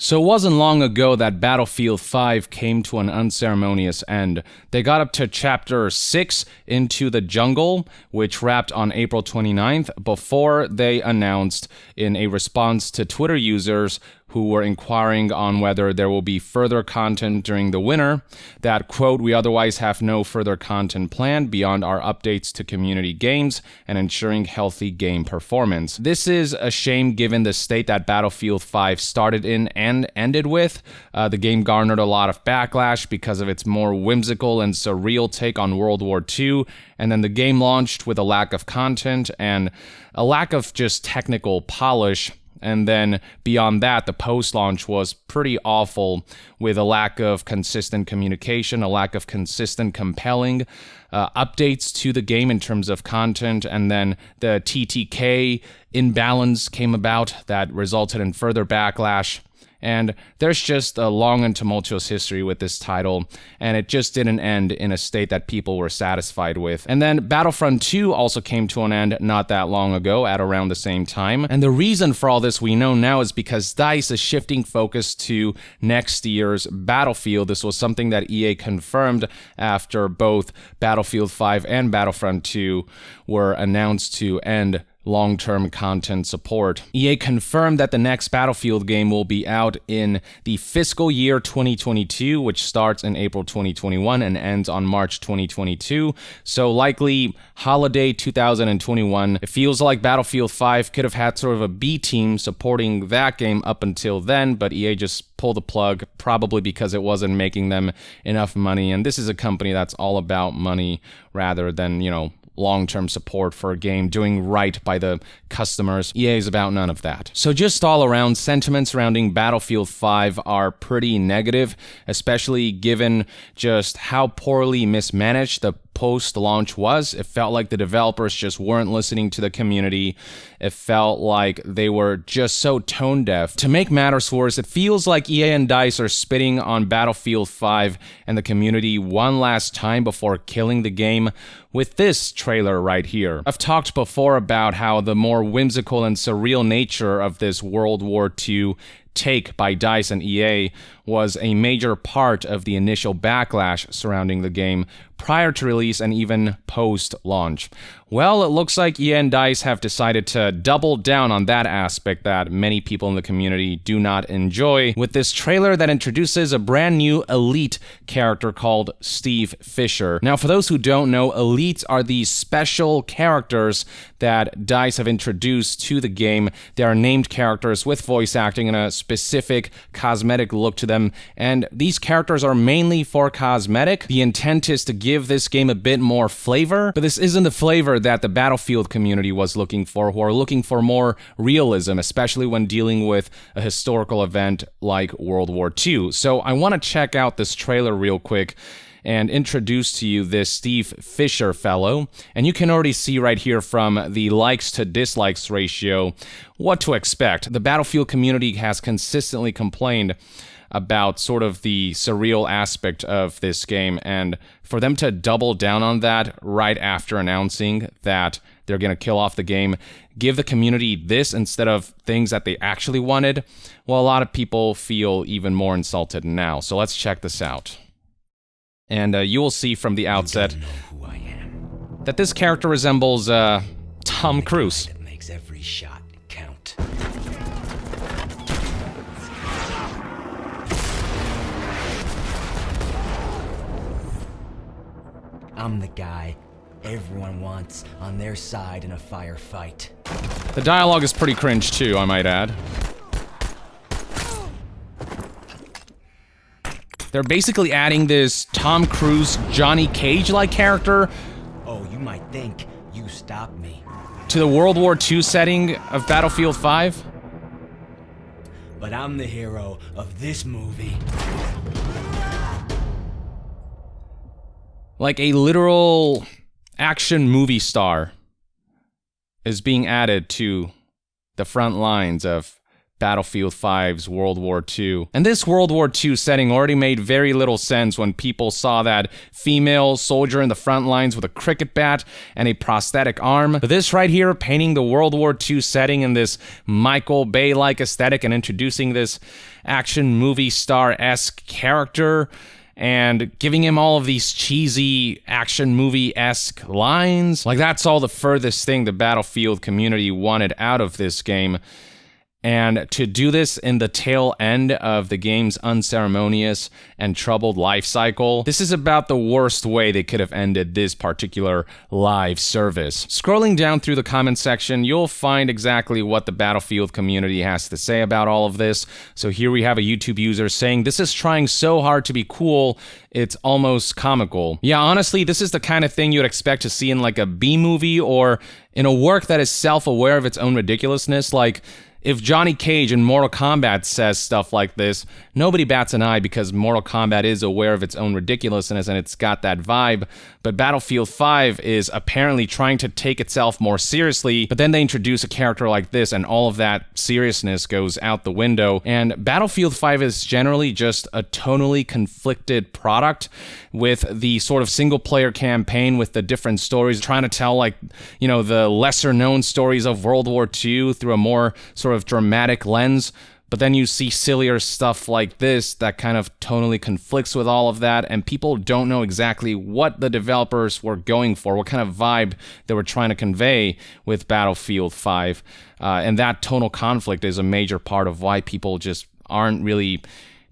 So it wasn't long ago that Battlefield 5 came to an unceremonious end. They got up to Chapter 6, Into the Jungle, which wrapped on April 29th, before they announced, in a response to Twitter users who were inquiring on whether there will be further content during the winter, that, quote, "We otherwise have no further content planned beyond our updates to community games and ensuring healthy game performance." This is a shame given the state that Battlefield 5 started in and ended with. The game garnered a lot of backlash because of its more whimsical and surreal take on World War II, and then the game launched with a lack of content and a lack of just technical polish. And then beyond that, the post-launch was pretty awful, with a lack of consistent communication, a lack of consistent, compelling updates to the game in terms of content, and then the TTK imbalance came about that resulted in further backlash. And there's just a long and tumultuous history with this title, and it just didn't end in a state that people were satisfied with. And then Battlefront 2 also came to an end not that long ago, at around the same time. And the reason for all this we know now is because DICE is shifting focus to next year's Battlefield. This was something that EA confirmed after both Battlefield 5 and Battlefront 2 were announced to end long-term content support. EA confirmed that the next Battlefield game will be out in the fiscal year 2022, which starts in April 2021 and ends on March 2022. So likely holiday 2021. It feels like Battlefield 5 could have had sort of a B team supporting that game up until then, but EA just pulled the plug, probably because it wasn't making them enough money. And this is a company that's all about money rather than, long-term support for a game, doing right by the customers. EA is about none of that. So just all around, sentiments surrounding Battlefield 5 are pretty negative, especially given just how poorly mismanaged the post-launch was. It felt like the developers just weren't listening to the community. It felt like they were just so tone deaf. To make matters worse, it feels like EA and DICE are spitting on Battlefield 5 and the community one last time before killing the game with this trailer right here. I've talked before about how the more whimsical and surreal nature of this World War II take by DICE and EA was a major part of the initial backlash surrounding the game prior to release and even post-launch. Well, it looks like EA and DICE have decided to double down on that aspect that many people in the community do not enjoy, with this trailer that introduces a brand new Elite character called Steve Fisher. Now, for those who don't know, Elites are these special characters that DICE have introduced to the game. They are named characters with voice acting and a specific cosmetic look to them, and these characters are mainly for cosmetic. The intent is to give this game a bit more flavor, but this isn't the flavor that the Battlefield community was looking for, who are looking for more realism, especially when dealing with a historical event like World War II. So I want to check out this trailer real quick and introduce to you this Steve Fisher fellow. And you can already see right here from the likes to dislikes ratio what to expect. The Battlefield community has consistently complained about sort of the surreal aspect of this game, and for them to double down on that right after announcing that they're going to kill off the game, give the community this instead of things that they actually wanted, well, a lot of people feel even more insulted now. So let's check this out. And you will see from the outset that this character resembles Tom Cruise. It makes every shot count. I'm the guy everyone wants on their side in a firefight. The dialogue is pretty cringe too, I might add. They're basically adding this Tom Cruise, Johnny Cage-like character. Oh, you might think you stopped me. To the World War II setting of Battlefield 5. But I'm the hero of this movie. Like a literal action movie star is being added to the front lines of Battlefield 5's World War II. And this World War II setting already made very little sense when people saw that female soldier in the front lines with a cricket bat and a prosthetic arm. But this right here, painting the World War II setting in this Michael Bay-like aesthetic and introducing this action movie star-esque character and giving him all of these cheesy action movie-esque lines. Like, that's all the furthest thing the Battlefield community wanted out of this game. And to do this in the tail end of the game's unceremonious and troubled life cycle, this is about the worst way they could have ended this particular live service. Scrolling down through the comment section, you'll find exactly what the Battlefield community has to say about all of this. So here we have a YouTube user saying, "This is trying so hard to be cool, it's almost comical." Yeah, honestly, this is the kind of thing you'd expect to see in like a B movie or in a work that is self-aware of its own ridiculousness. Like, if Johnny Cage in Mortal Kombat says stuff like this, nobody bats an eye because Mortal Kombat is aware of its own ridiculousness and it's got that vibe. But Battlefield 5 is apparently trying to take itself more seriously, but then they introduce a character like this and all of that seriousness goes out the window. And Battlefield 5 is generally just a tonally conflicted product with the sort of single-player campaign with the different stories, trying to tell, like, you know, the lesser-known stories of World War II through a more sort of dramatic lens. But then you see sillier stuff like this that kind of tonally conflicts with all of that, and people don't know exactly what the developers were going for, what kind of vibe they were trying to convey with Battlefield 5. And that tonal conflict is a major part of why people just aren't really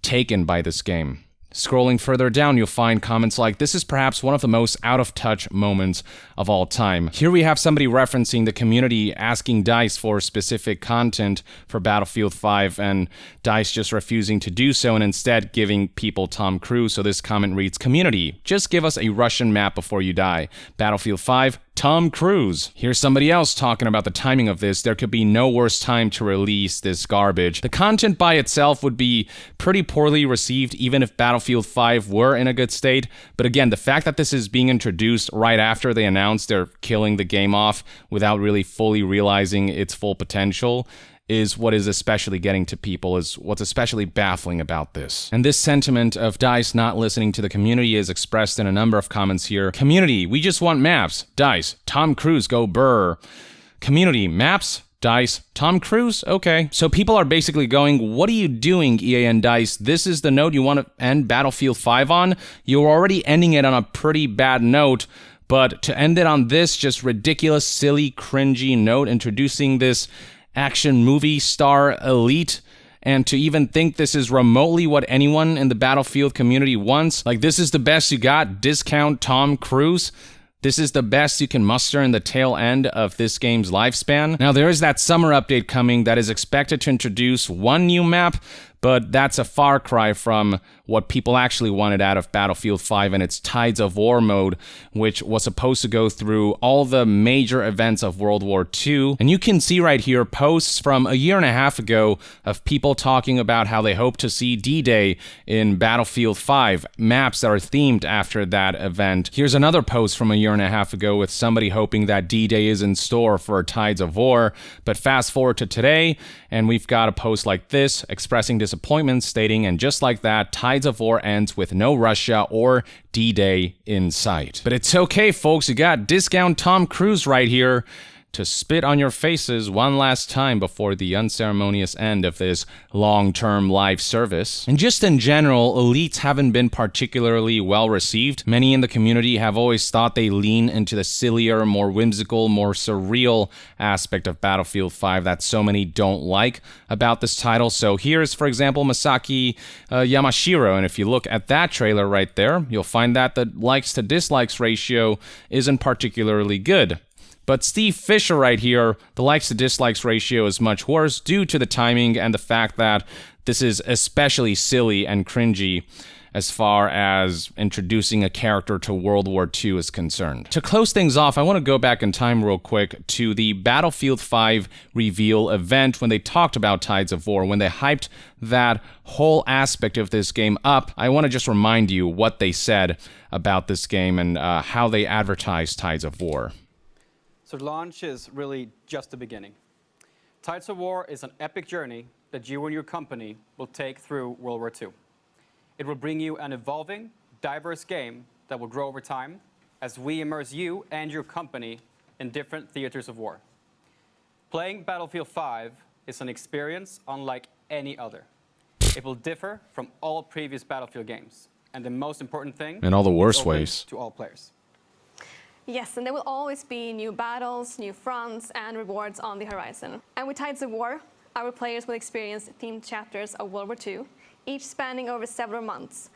taken by this game. Scrolling further down, you'll find comments like, "This is perhaps one of the most out-of-touch moments of all time." Here we have somebody referencing the community asking DICE for specific content for Battlefield 5, and DICE just refusing to do so and instead giving people Tom Cruise. So this comment reads, "Community, just give us a Russian map before you die. Battlefield 5, Tom Cruise." Here's somebody else talking about the timing of this. "There could be no worse time to release this garbage. The content by itself would be pretty poorly received even if Battlefield 5 were in a good state. But again, the fact that this is being introduced right after they announced they're killing the game off without really fully realizing its full potential is what is especially getting to people, is what's especially baffling about this." And this sentiment of DICE not listening to the community is expressed in a number of comments here. "Community, we just want maps. DICE, Tom Cruise, go brr. Community, maps? DICE, Tom Cruise? Okay." So people are basically going, what are you doing, EA and DICE? This is the note you want to end Battlefield 5 on? You're already ending it on a pretty bad note, but to end it on this just ridiculous, silly, cringy note, introducing this action movie star elite, and to even think this is remotely what anyone in the Battlefield community wants, like, this is the best you got, discount Tom Cruise? This is the best you can muster in the tail end of this game's lifespan? Now, there is that summer update coming that is expected to introduce one new map, but that's a far cry from what people actually wanted out of Battlefield 5 and its Tides of War mode, which was supposed to go through all the major events of World War II. And you can see right here posts from a year and a half ago of people talking about how they hope to see D-Day in Battlefield 5, maps that are themed after that event. Here's another post from a year and a half ago with somebody hoping that D-Day is in store for Tides of War. But fast forward to today, and we've got a post like this expressing disappointment, stating, "And just like that, Tides of War ends with no Russia or D-Day in sight." But it's okay, folks. You got discount Tom Cruise right here to spit on your faces one last time before the unceremonious end of this long-term live service. And just in general, elites haven't been particularly well received. Many in the community have always thought they lean into the sillier, more whimsical, more surreal aspect of Battlefield 5 that so many don't like about this title. So here's, for example, Masaki Yamashiro, and if you look at that trailer right there, you'll find that the likes to dislikes ratio isn't particularly good. But Steve Fisher right here, the likes to dislikes ratio is much worse due to the timing and the fact that this is especially silly and cringy as far as introducing a character to World War II is concerned. To close things off, I want to go back in time real quick to the Battlefield 5 reveal event when they talked about Tides of War, when they hyped that whole aspect of this game up. I want to just remind you what they said about this game and how they advertised Tides of War. So launch is really just the beginning. Tides of War is an epic journey that you and your company will take through World War II. It will bring you an evolving, diverse game that will grow over time as we immerse you and your company in different theaters of war. Playing Battlefield 5 is an experience unlike any other. It will differ from all previous Battlefield games. And the most important thing, in all the worst it's open ways, to all players. Yes, and there will always be new battles, new fronts, and rewards on the horizon. And with Tides of War, our players will experience themed chapters of World War II, each spanning over several months.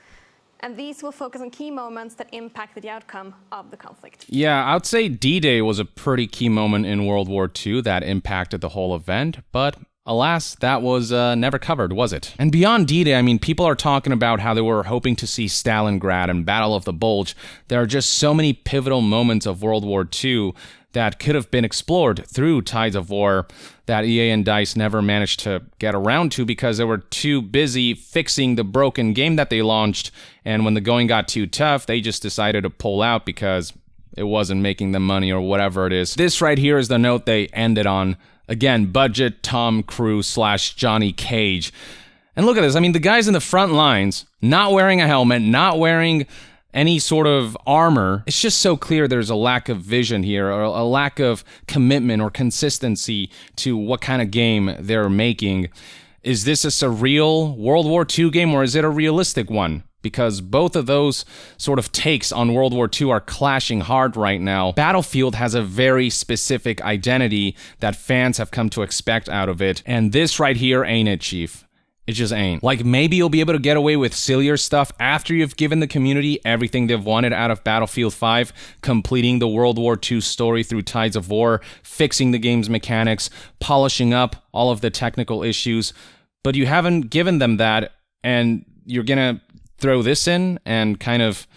And these will focus on key moments that impacted the outcome of the conflict. Yeah, I would say D-Day was a pretty key moment in World War II that impacted the whole event, but alas, that was never covered, was it? And beyond D-Day, I mean, people are talking about how they were hoping to see Stalingrad and Battle of the Bulge. There are just so many pivotal moments of World War II that could have been explored through Tides of War that EA and DICE never managed to get around to because they were too busy fixing the broken game that they launched, and when the going got too tough, they just decided to pull out because it wasn't making them money or whatever it is. This right here is the note they ended on. Again, budget Tom Cruise / Johnny Cage. And look at this. I mean, the guys in the front lines, not wearing a helmet, not wearing any sort of armor. It's just so clear there's a lack of vision here, or a lack of commitment or consistency to what kind of game they're making. Is this a surreal World War II game, or is it a realistic one? Because both of those sort of takes on World War II are clashing hard right now. Battlefield has a very specific identity that fans have come to expect out of it, and this right here ain't it, Chief. It just ain't. Like, maybe you'll be able to get away with sillier stuff after you've given the community everything they've wanted out of Battlefield 5, completing the World War II story through Tides of War, fixing the game's mechanics, polishing up all of the technical issues, but you haven't given them that, and you're gonna throw this in and kind of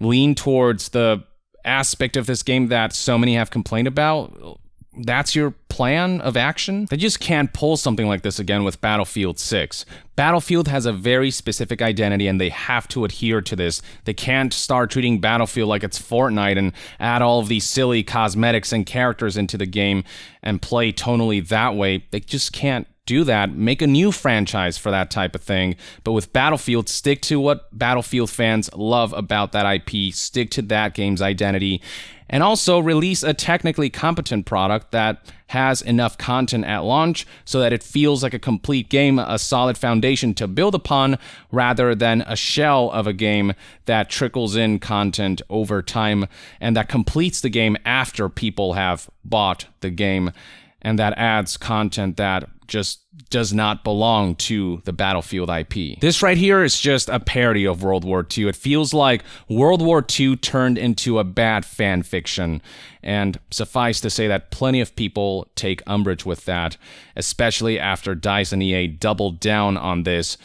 lean towards the aspect of this game that so many have complained about. That's your plan of action? They just can't pull something like this again with Battlefield 6. Battlefield has a very specific identity and they have to adhere to this. They can't start treating Battlefield like it's Fortnite and add all of these silly cosmetics and characters into the game and play tonally that way. They just can't do that. Make a new franchise for that type of thing. But with Battlefield, stick to what Battlefield fans love about that IP. Stick to that game's identity. And also release a technically competent product that has enough content at launch so that it feels like a complete game, a solid foundation to build upon, rather than a shell of a game that trickles in content over time and that completes the game after people have bought the game, and that adds content that just does not belong to the Battlefield IP. This right here is just a parody of World War II. It feels like World War II turned into a bad fan fiction, and suffice to say that plenty of people take umbrage with that, especially after DICE and EA doubled down on this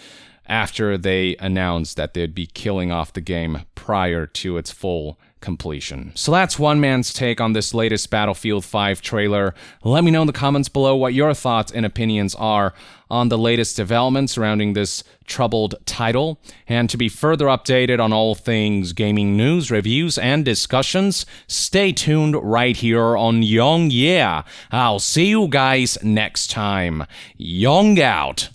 after they announced that they'd be killing off the game prior to its full completion. So that's one man's take on this latest Battlefield 5 trailer. Let me know in the comments below what your thoughts and opinions are on the latest developments surrounding this troubled title. And to be further updated on all things gaming news, reviews, and discussions, stay tuned right here on Young Yeah. I'll see you guys next time. Young out.